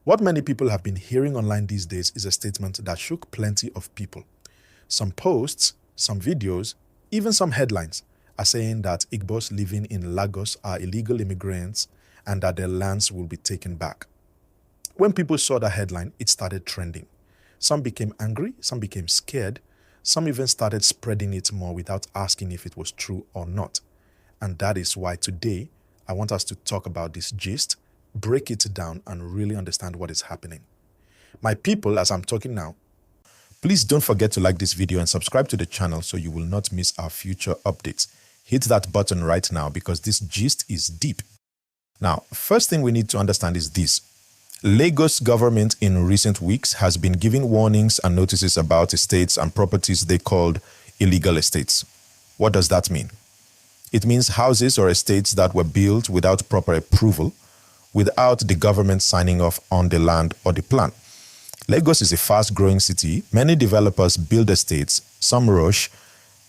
What many people have been hearing online these days is a statement that shook plenty of people. Some posts, some videos, even some headlines are saying that Igbo'S living in Lagos are illegal immigrants and that their lands will be taken back. When people saw that headline, it started trending. Some became angry, some became scared, some even started spreading it more without asking if it was true or not. And that is why today I want us to talk about this gist, break it down, and really understand what is happening. My people, as I'm talking now, please don't forget to like this video and subscribe to the channel so you will not miss our future updates. Hit that button right now because this gist is deep. Now, first thing we need to understand is this. Lagos government in recent weeks has been giving warnings and notices about estates and properties they called illegal estates. What does that mean? It means houses or estates that were built without proper approval, without the government signing off on the land or the plan. Lagos is a fast-growing city. Many developers build estates, some rush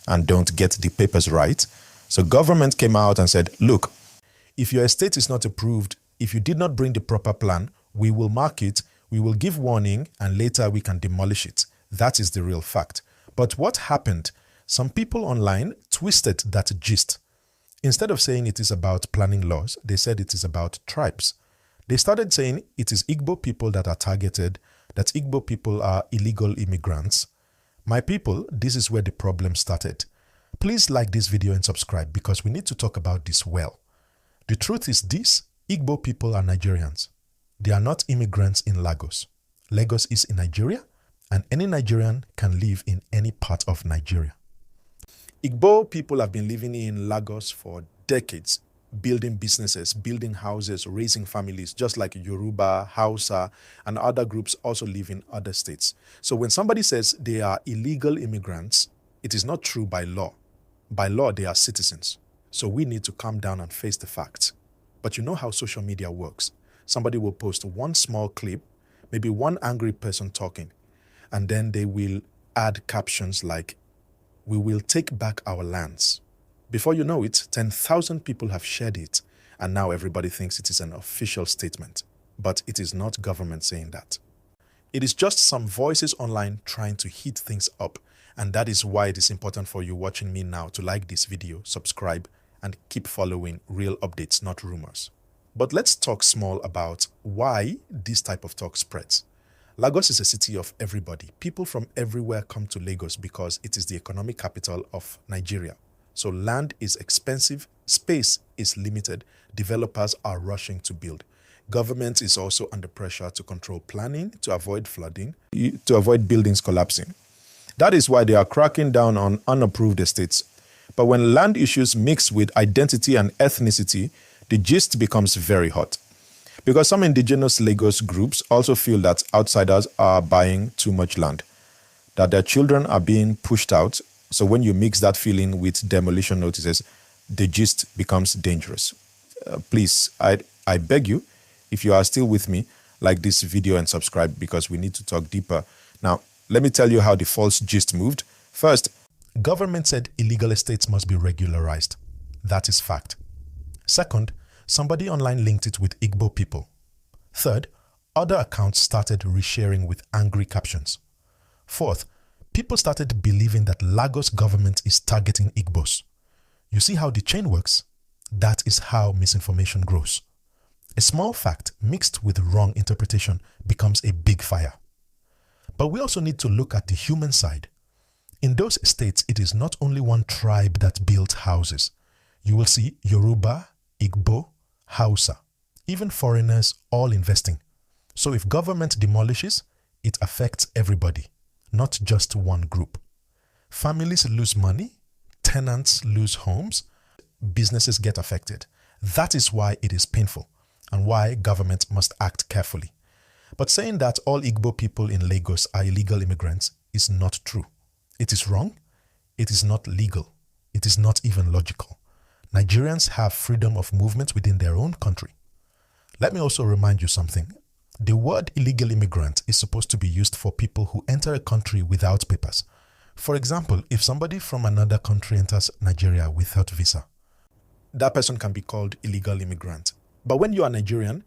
and don't get the papers right. So government came out and said, look, if your estate is not approved, if you did not bring the proper plan, we will mark it, we will give warning, and later we can demolish it. That is the real fact. But what happened? Some people online twisted that gist. Instead of saying it is about planning laws, they said it is about tribes. They started saying it is Igbo people that are targeted, that Igbo people are illegal immigrants. My people, this is where the problem started. Please like this video and subscribe because we need to talk about this well. The truth is this, Igbo people are Nigerians. They are not immigrants in Lagos. Lagos is in Nigeria and any Nigerian can live in any part of Nigeria. Igbo people have been living in Lagos for decades, building businesses, building houses, raising families, just like Yoruba, Hausa, and other groups also live in other states. So when somebody says they are illegal immigrants, it is not true by law. By law, they are citizens. So we need to calm down and face the facts. But you know how social media works. Somebody will post one small clip, maybe one angry person talking, and then they will add captions like, "We will take back our lands." Before you know it, 10,000 people have shared it, and now everybody thinks it is an official statement. But it is not government saying that. It is just some voices online trying to heat things up, and that is why it is important for you watching me now to like this video, subscribe, and keep following real updates, not rumors. But let's talk small about why this type of talk spreads. Lagos is a city of everybody. People from everywhere come to Lagos because it is the economic capital of Nigeria. So land is expensive, space is limited, developers are rushing to build. Government is also under pressure to control planning, to avoid flooding, to avoid buildings collapsing. That is why they are cracking down on unapproved estates. But when land issues mix with identity and ethnicity, the gist becomes very hot. Because some indigenous Lagos groups also feel that outsiders are buying too much land, that their children are being pushed out. So when you mix that feeling with demolition notices, the gist becomes dangerous. Please, I beg you, if you are still with me, like this video and subscribe because we need to talk deeper. Now, let me tell you how the false gist moved. First, government said illegal estates must be regularized. That is fact. Second, somebody online linked it with Igbo people. Third, other accounts started resharing with angry captions. Fourth, people started believing that Lagos government is targeting Igbo'S. You see how the chain works? That is how misinformation grows. A small fact mixed with wrong interpretation becomes a big fire. But we also need to look at the human side. In those estates, it is not only one tribe that built houses. You will see Yoruba, Igbo, Hausa, even foreigners all investing. So if government demolishes, it affects everybody, not just one group. Families lose money, tenants lose homes, businesses get affected. That is why it is painful and why government must act carefully. But saying that all Igbo people in Lagos are illegal immigrants is not true. It is wrong, it is not legal, it is not even logical. Nigerians have freedom of movement within their own country. Let me also remind you something. The word illegal immigrant is supposed to be used for people who enter a country without papers. For example, if somebody from another country enters Nigeria without visa, that person can be called illegal immigrant. But when you are Nigerian,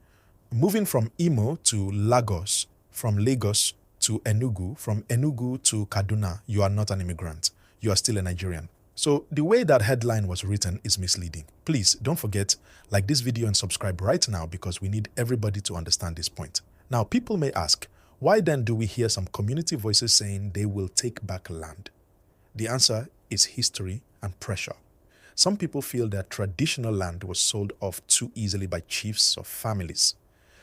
Moving from Imo to Lagos, from Lagos to Enugu, from Enugu to Kaduna, you are not an immigrant. You are still a Nigerian. So the way that headline was written is misleading. Please don't forget, like this video and subscribe right now because we need everybody to understand this point. Now, people may ask, why then do we hear some community voices saying they will take back land? The answer is history and pressure. Some people feel that traditional land was sold off too easily by chiefs or families.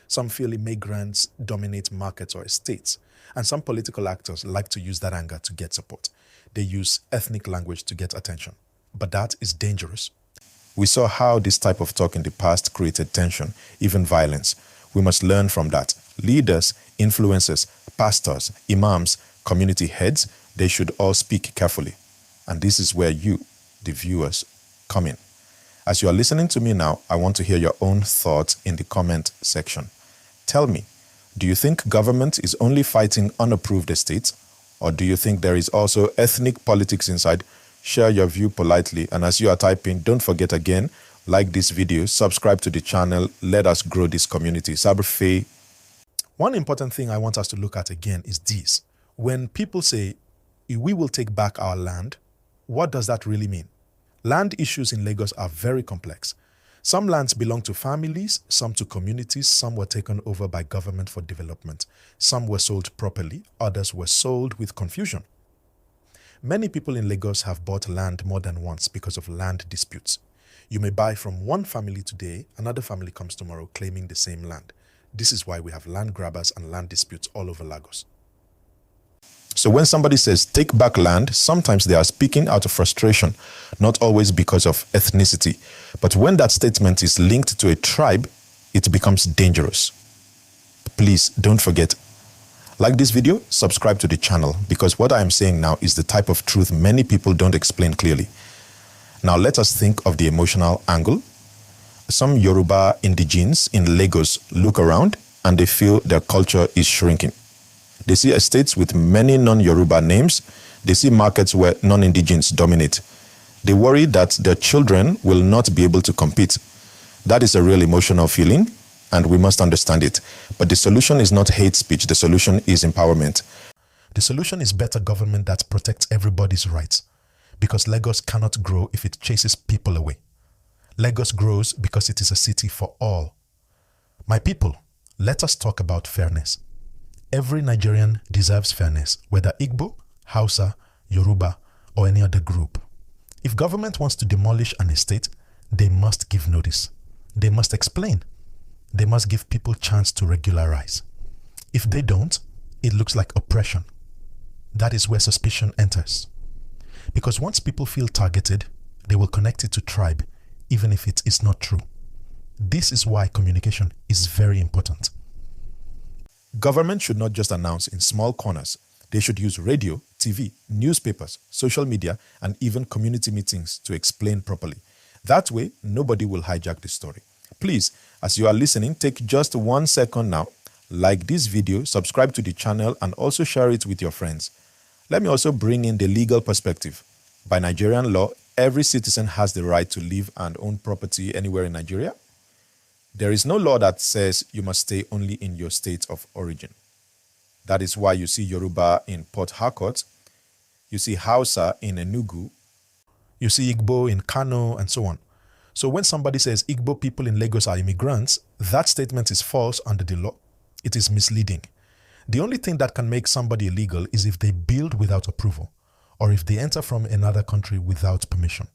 Some feel immigrants dominate markets or estates, and some political actors like to use that anger to get support. They use ethnic language to get attention, but that is dangerous. We saw how this type of talk in the past created tension, even violence. We must learn from that. Leaders, influencers, pastors, imams, community heads, they should all speak carefully. And this is where you, the viewers, come in. As you are listening to me now, I want to hear your own thoughts in the comment section. Tell me, do you think government is only fighting unapproved estates, or do you think there is also ethnic politics inside? Share your view politely, and as you are typing, don't forget again, like this video, subscribe to the channel, let us grow this community. Sabrfe. One important thing I want us to look at again is this. When people say, we will take back our land, what does that really mean? Land issues in Lagos are very complex. Some lands belong to families, some to communities, some were taken over by government for development. Some were sold properly, others were sold with confusion. Many people in Lagos have bought land more than once because of land disputes. You may buy from one family today, another family comes tomorrow claiming the same land. This is why we have land grabbers and land disputes all over Lagos. So when somebody says take back land, sometimes they are speaking out of frustration, not always because of ethnicity. But when that statement is linked to a tribe, it becomes dangerous. Please don't forget, like this video, subscribe to the channel, because what I am saying now is the type of truth many people don't explain clearly. Now let us think of the emotional angle. Some Yoruba indigenes in Lagos look around and they feel their culture is shrinking. They see estates with many non-Yoruba names. They see markets where non-indigenes dominate. They worry that their children will not be able to compete. That is a real emotional feeling, and we must understand it. But the solution is not hate speech. The solution is empowerment. The solution is better government that protects everybody's rights, because Lagos cannot grow if it chases people away. Lagos grows because it is a city for all. My people, let us talk about fairness. Every Nigerian deserves fairness, whether Igbo, Hausa, Yoruba, or any other group. If government wants to demolish an estate, they must give notice. They must explain. They must give people chance to regularize. If they don't, it looks like oppression. That is where suspicion enters. Because once people feel targeted, they will connect it to tribe, even if it is not true. This is why communication is very important. Government should not just announce in small corners. They should use radio, TV, newspapers, social media, and even community meetings to explain properly. That way, nobody will hijack the story. Please, as you are listening, take just 1 second now, like this video, subscribe to the channel, and also share it with your friends. Let me also bring in the legal perspective. By Nigerian law, every citizen has the right to live and own property anywhere in Nigeria. There is no law that says you must stay only in your state of origin. That is why you see Yoruba in Port Harcourt, you see Hausa in Enugu, you see Igbo in Kano, and so on. So when somebody says Igbo people in Lagos are immigrants, that statement is false under the law. It is misleading. The only thing that can make somebody illegal is if they build without approval, or if they enter from another country without permission.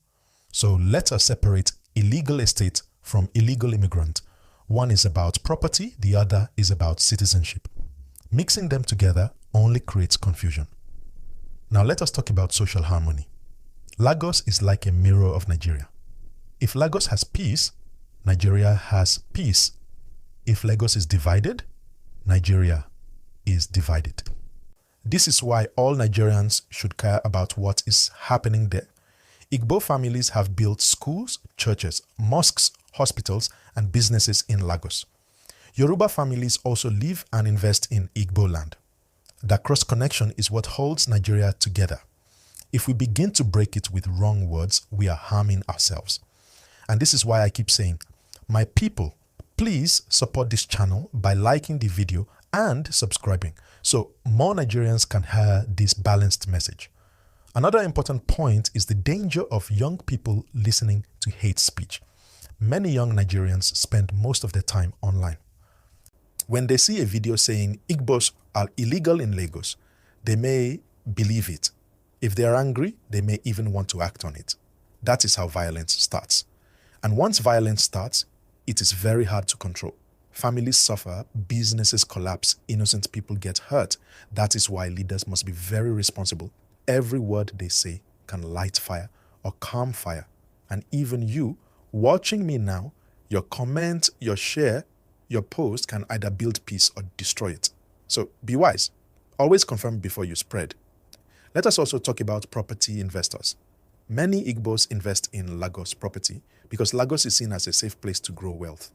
So let us separate illegal estate from illegal immigrant. One is about property, the other is about citizenship. Mixing them together only creates confusion. Now let us talk about social harmony. Lagos is like a mirror of Nigeria. If Lagos has peace, Nigeria has peace. If Lagos is divided, Nigeria is divided. This is why all Nigerians should care about what is happening there. Igbo families have built schools, churches, mosques, hospitals, and businesses in Lagos. Yoruba families also live and invest in Igbo land. That cross-connection is what holds Nigeria together. If we begin to break it with wrong words, we are harming ourselves. And this is why I keep saying, my people, Please support this channel by liking the video and subscribing so more Nigerians can hear this balanced message. Another important point is the danger of young people listening to hate speech. Many young Nigerians spend most of their time online. When they see a video saying Igbo'S are illegal in Lagos, they may believe it. If they are angry, they may even want to act on it. That is how violence starts. And once violence starts, it is very hard to control. Families suffer, businesses collapse, innocent people get hurt. That is why leaders must be very responsible. Every word they say can light fire or calm fire. And even you, watching me now, your comment, your share, your post can either build peace or destroy it. So be wise. Always confirm before you spread. Let us also talk about property investors. Many Igbo'S invest in Lagos property because Lagos is seen as a safe place to grow wealth.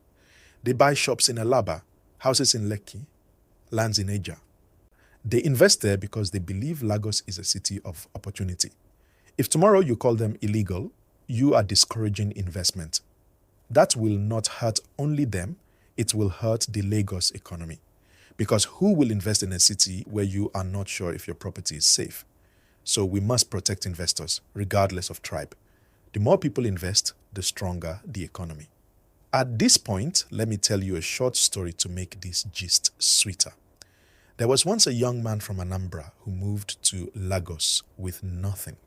They buy shops in Alaba, houses in Lekki, lands in Eja. They invest there because they believe Lagos is a city of opportunity. If tomorrow you call them illegal, you are discouraging investment. That will not hurt only them, it will hurt the Lagos economy. Because who will invest in a city where you are not sure if your property is safe? So we must protect investors, regardless of tribe. The more people invest, the stronger the economy. At this point, let me tell you a short story to make this gist sweeter. There was once a young man from Anambra who moved to Lagos with nothing.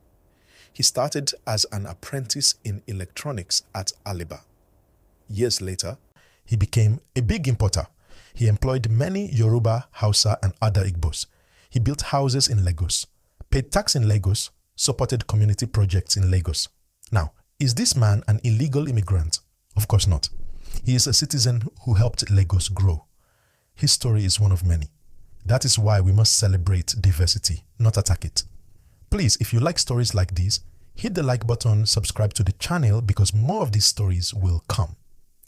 He started as an apprentice in electronics at Aliba. Years later, he became a big importer. He employed many Yoruba, Hausa, and other Igbo'S. He built houses in Lagos, paid tax in Lagos, supported community projects in Lagos. Now, is this man an illegal immigrant? Of course not. He is a citizen who helped Lagos grow. His story is one of many. That is why we must celebrate diversity, not attack it. Please, if you like stories like these, hit the like button, subscribe to the channel because more of these stories will come.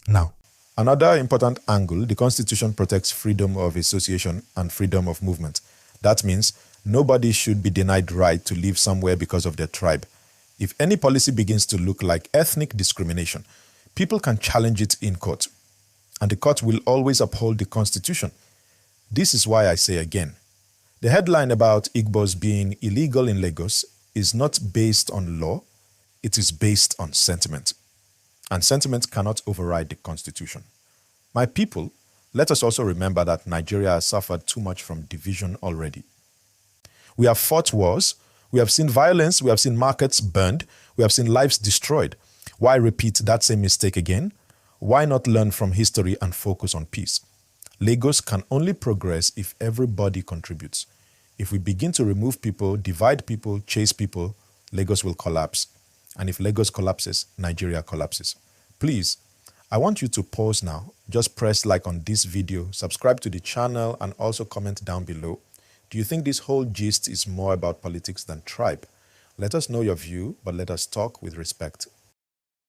Now, another important angle, the Constitution protects freedom of association and freedom of movement. That means nobody should be denied right to live somewhere because of their tribe. If any policy begins to look like ethnic discrimination, people can challenge it in court, and the court will always uphold the Constitution. This is why I say again, the headline about Igbo'S being illegal in Lagos is not based on law, it is based on sentiment. And sentiment cannot override the Constitution. My people, let us also remember that Nigeria has suffered too much from division already. We have fought wars, we have seen violence, we have seen markets burned, we have seen lives destroyed. Why repeat that same mistake again? Why not learn from history and focus on peace? Lagos can only progress if everybody contributes. If we begin to remove people, divide people, chase people, Lagos will collapse. And if Lagos collapses, Nigeria collapses. Please, I want you to pause now. Just press like on this video, subscribe to the channel, and also comment down below. Do you think this whole gist is more about politics than tribe? Let us know your view, but let us talk with respect.